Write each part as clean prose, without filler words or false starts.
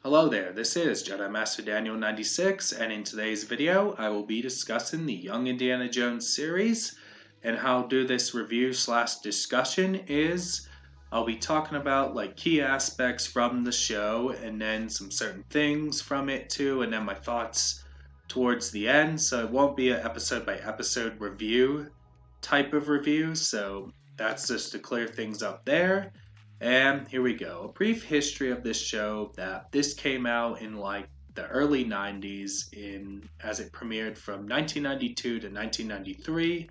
Hello there, this is Jedi Master Daniel 96, and in today's video I will be discussing the Young Indiana Jones series. And how I'll do this review slash discussion is I'll be talking about key aspects from the show and then some certain things from it too, and then my thoughts towards the end. So it won't be an episode by episode review type of review, so that's just to clear things up there. And here we go. A brief history of this show that this came out in the early 90s as it premiered from 1992 to 1993.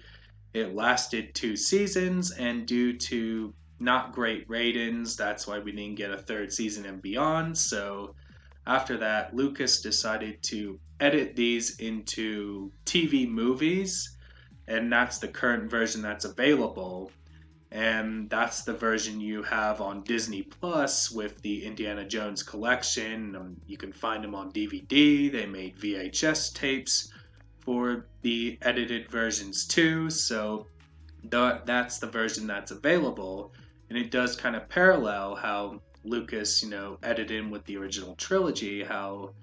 It lasted 2 seasons, and due to not great ratings, that's why we didn't get a third season and beyond. So after that, Lucas decided to edit these into TV movies, and that's the current version that's available. And that's the version you have on Disney Plus with the Indiana Jones collection. You can find them on DVD. They made VHS tapes for the edited versions too. So that's the version that's available. And it does kind of parallel how Lucas, edited in with the original trilogy, how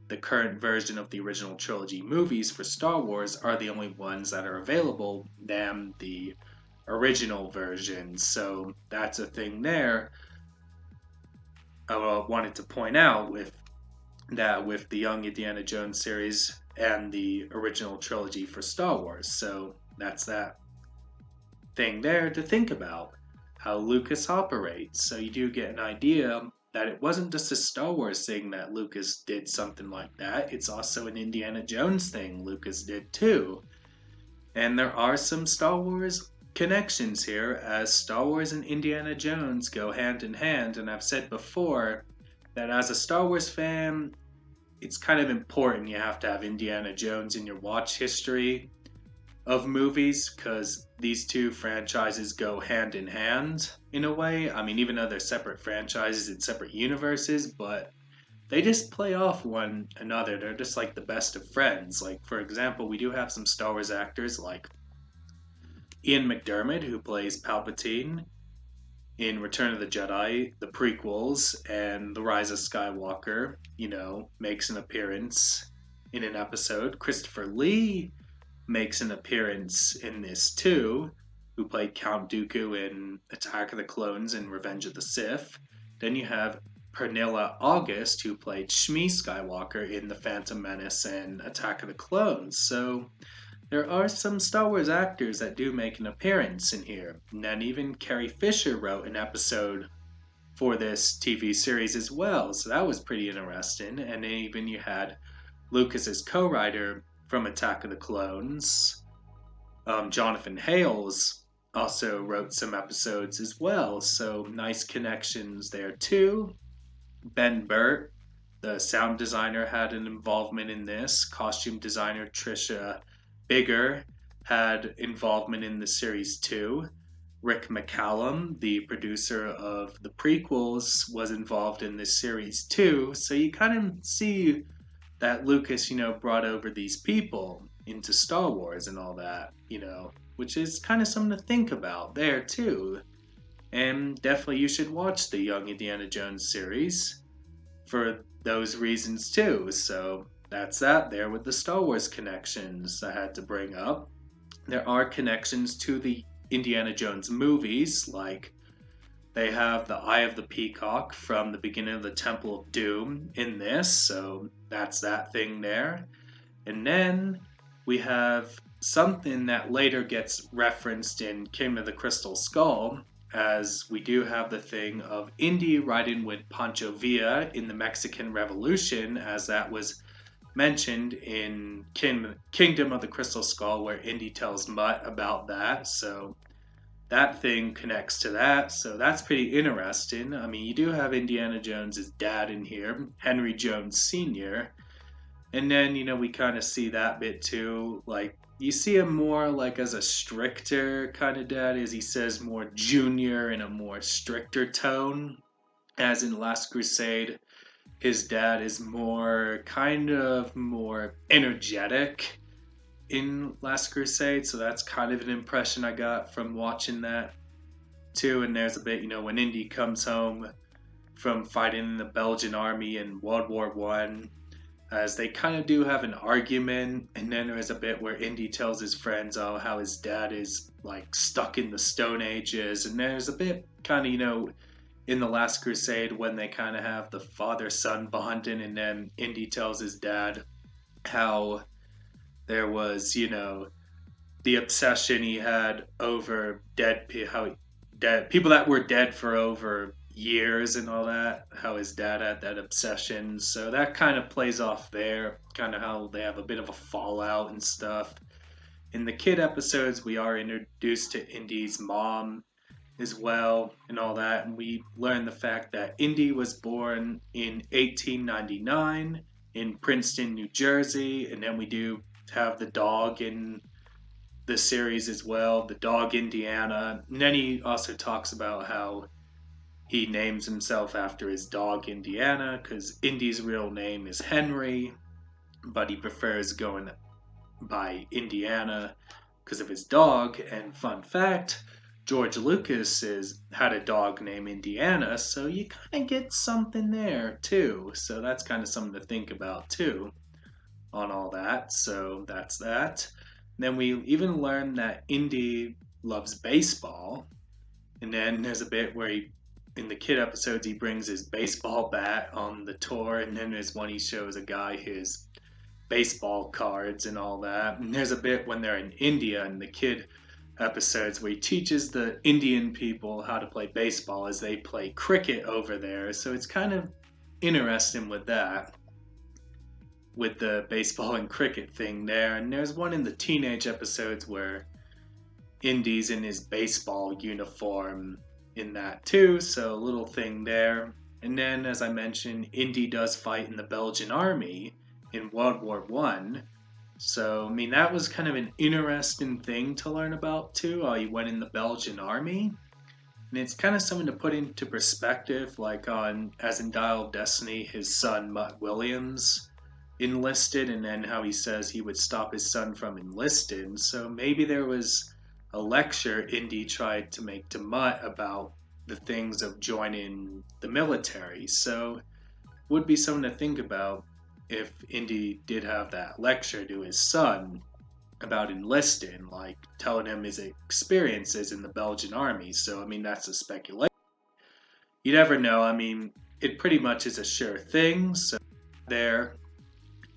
the current version of the original trilogy movies for Star Wars are the only ones that are available than the original version. So that's a thing there. I wanted to point out with the Young Indiana Jones series and the original trilogy for Star Wars. So that's that thing there to think about, how Lucas operates. So you do get an idea that it wasn't just a Star Wars thing that Lucas did something like that. It's also an Indiana Jones thing Lucas did too. And there are some Star Wars connections here, as Star Wars and Indiana Jones go hand in hand. And I've said before that as a Star Wars fan, it's kind of important you have to have Indiana Jones in your watch history of movies, because these two franchises go hand in hand in a way. I mean, even though they're separate franchises in separate universes, but they just play off one another. They're just like the best of friends. Like, for example, we do have some Star Wars actors like Ian McDiarmid, who plays Palpatine in Return of the Jedi, the prequels, and The Rise of Skywalker, makes an appearance in an episode. Christopher Lee makes an appearance in this too, who played Count Dooku in Attack of the Clones and Revenge of the Sith. Then you have Pernilla August, who played Shmi Skywalker in The Phantom Menace and Attack of the Clones. So there are some Star Wars actors that do make an appearance in here. And then even Carrie Fisher wrote an episode for this TV series as well, so that was pretty interesting. And then even you had Lucas's co-writer from Attack of the Clones, Jonathan Hales, also wrote some episodes as well, so nice connections there too. Ben Burt, the sound designer, had an involvement in this. Costume designer Trisha Bigger had involvement in the series too. Rick McCallum, the producer of the prequels, was involved in this series too. So you kind of see that Lucas, brought over these people into Star Wars and all that, which is kind of something to think about there too. And definitely you should watch the Young Indiana Jones series for those reasons too. So that's that there with the Star Wars connections I had to bring up. There are connections to the Indiana Jones movies, like they have the Eye of the Peacock from the beginning of the Temple of Doom in this, so that's that thing there. And then we have something that later gets referenced in Kingdom of the Crystal Skull, as we do have the thing of Indy riding with Pancho Villa in the Mexican Revolution, as that was mentioned in Kingdom of the Crystal Skull, where Indy tells Mutt about that. So that thing connects to that, so that's pretty interesting. I mean, you do have Indiana Jones' dad in here, Henry Jones Sr., and then, we kind of see that bit too. Like, you see him more as a stricter kind of dad, as he says more junior in a more stricter tone, as in Last Crusade. His dad is more energetic in Last Crusade, so that's kind of an impression I got from watching that too. And there's a bit, when Indy comes home from fighting in the Belgian army in World War One, as they kind of do have an argument. And then there's a bit where Indy tells his friends how his dad is like stuck in the Stone Ages, and there's a bit kind of in the Last Crusade when they kind of have the father-son bonding, and then Indy tells his dad how there was the obsession he had over dead people that were dead for over years and all that, how his dad had that obsession. So that kind of plays off there, kind of how they have a bit of a fallout and stuff. In the kid episodes, we are introduced to Indy's mom as well and all that, and we learn the fact that Indy was born in 1899 in Princeton, New Jersey. And then we do have the dog in the series as well, the dog Indiana. And then he also talks about how he names himself after his dog Indiana because Indy's real name is Henry, but he prefers going by Indiana because of his dog. And fun fact, George Lucas had a dog named Indiana, so you kind of get something there too. So that's kind of something to think about too on all that. So that's that. And then we even learn that Indy loves baseball. And then there's a bit where in the kid episodes, he brings his baseball bat on the tour. And then there's one he shows a guy his baseball cards and all that. And there's a bit when they're in India in the kid episodes where he teaches the Indian people how to play baseball as they play cricket over there. So it's kind of interesting with that, with the baseball and cricket thing there. And there's one in the teenage episodes where Indy's in his baseball uniform in that too, so a little thing there. And then, as I mentioned, Indy does fight in the Belgian army in World War One. So, I mean, that was kind of an interesting thing to learn about too. He went in the Belgian army. And it's kind of something to put into perspective, like as in Dial of Destiny, his son Mutt Williams enlisted, and then how he says he would stop his son from enlisting. So maybe there was a lecture Indy tried to make to Mutt about the things of joining the military. So would be something to think about if Indy did have that lecture to his son about enlisting, like telling him his experiences in the Belgian army. So I mean, that's a speculation. You never know. I mean, it pretty much is a sure thing. So there.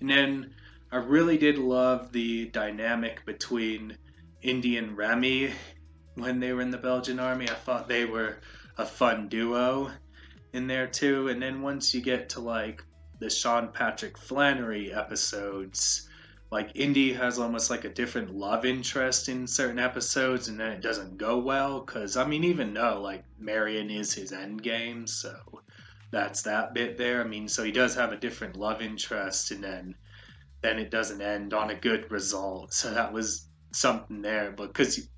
And then I really did love the dynamic between Indy and Remy when they were in the Belgian army. I thought they were a fun duo in there too. And then once you get to like the Sean Patrick Flannery episodes, like Indy has almost like a different love interest in certain episodes, and then it doesn't go well because I mean, even though like Marion is his end game, so that's that bit there. I mean, so he does have a different love interest, and then it doesn't end on a good result. So that was something there, but because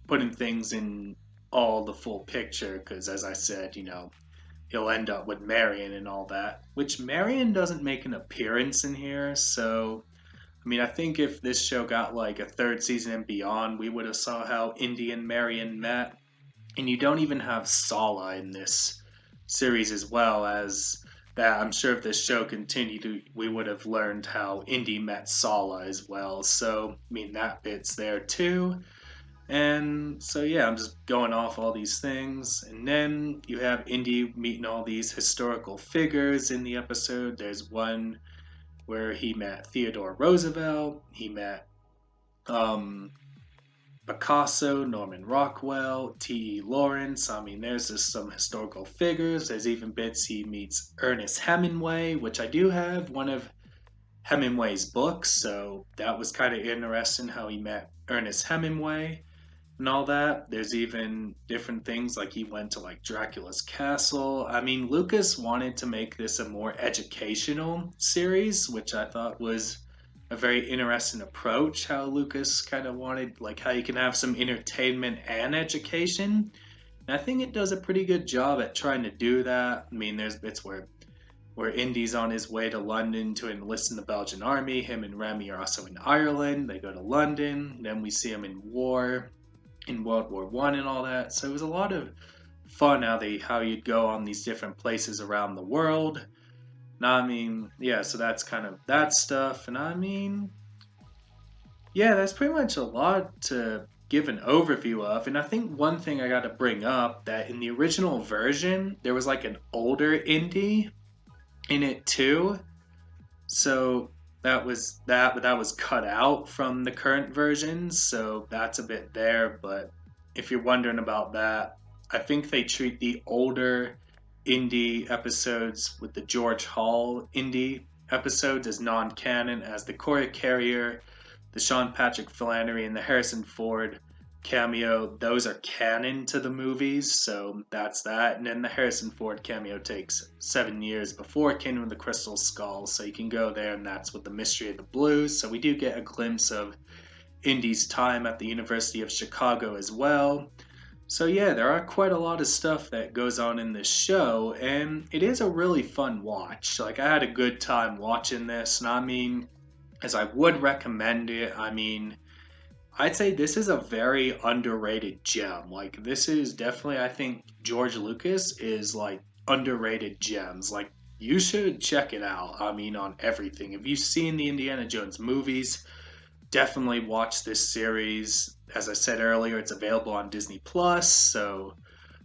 putting things in all the full picture, because as I said, he'll end up with Marion and all that, which Marion doesn't make an appearance in here. So I mean, I think if this show got like a third season and beyond, we would have saw how Indy and Marion met. And you don't even have Sala in this series as well as that. I'm sure if this show continued, we would have learned how Indy met Sala as well. So, I mean, that bit's there too. And so, yeah, I'm just going off all these things. And then you have Indy meeting all these historical figures in the episode. There's one where he met Theodore Roosevelt, he met Picasso, Norman Rockwell, T.E. Lawrence. I mean, there's just some historical figures. There's even bits he meets Ernest Hemingway, which I do have one of Hemingway's books, so that was kind of interesting how he met Ernest Hemingway and all that. There's even different things like he went to like Dracula's castle. I mean, Lucas wanted to make this a more educational series, which I thought was a very interesting approach, how Lucas kind of wanted like how you can have some entertainment and education. And I think it does a pretty good job at trying to do that. I mean, there's bits where Indy's on his way to London to enlist in the Belgian army. Him and Remy are also in Ireland. They go to London. Then we see him in war, in World War One and all that. So it was a lot of fun how you'd go on these different places around the world. And I mean, yeah, so that's kind of that stuff. And I mean, yeah, that's pretty much a lot to give an overview of. And I think one thing I got to bring up that in the original version, there was like an older indie in it too. So that was cut out from the current version, so that's a bit there, but if you're wondering about that, I think they treat the older indie episodes with the George Hall indie episodes as non-canon, as the Corey Carrier, the Sean Patrick Flannery, and the Harrison Ford cameo, those are canon to the movies, so that's that. And then the Harrison Ford cameo takes 7 years before Kingdom of the Crystal Skull, so you can go there, and that's with the Mystery of the Blues. So we do get a glimpse of Indy's time at the University of Chicago as well. So yeah, there are quite a lot of stuff that goes on in this show, and it is a really fun watch. Like, I had a good time watching this, and I mean, as I would recommend it, I mean, I'd say this is a very underrated gem. Like, this is definitely, I think George Lucas is like underrated gems. Like, you should check it out. I mean, on everything. If you've seen the Indiana Jones movies, definitely watch this series. As I said earlier, it's available on Disney Plus, so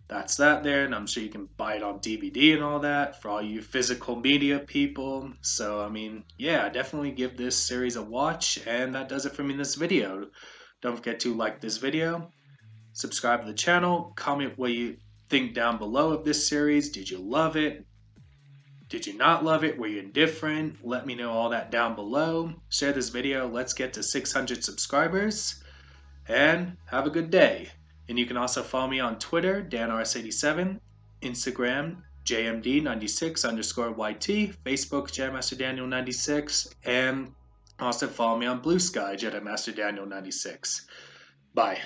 that's that there. And I'm sure you can buy it on DVD and all that for all you physical media people. So, I mean, yeah, definitely give this series a watch. And that does it for me in this video. Don't forget to like this video, subscribe to the channel, comment what you think down below of this series. Did you love it? Did you not love it? Were you indifferent? Let me know all that down below. Share this video. Let's get to 600 subscribers. And have a good day. And you can also follow me on Twitter, DanRS87, Instagram, JMD96_YT, Facebook, JediMasterDaniel96, and also follow me on BlueSky, JediMasterDaniel96. Bye.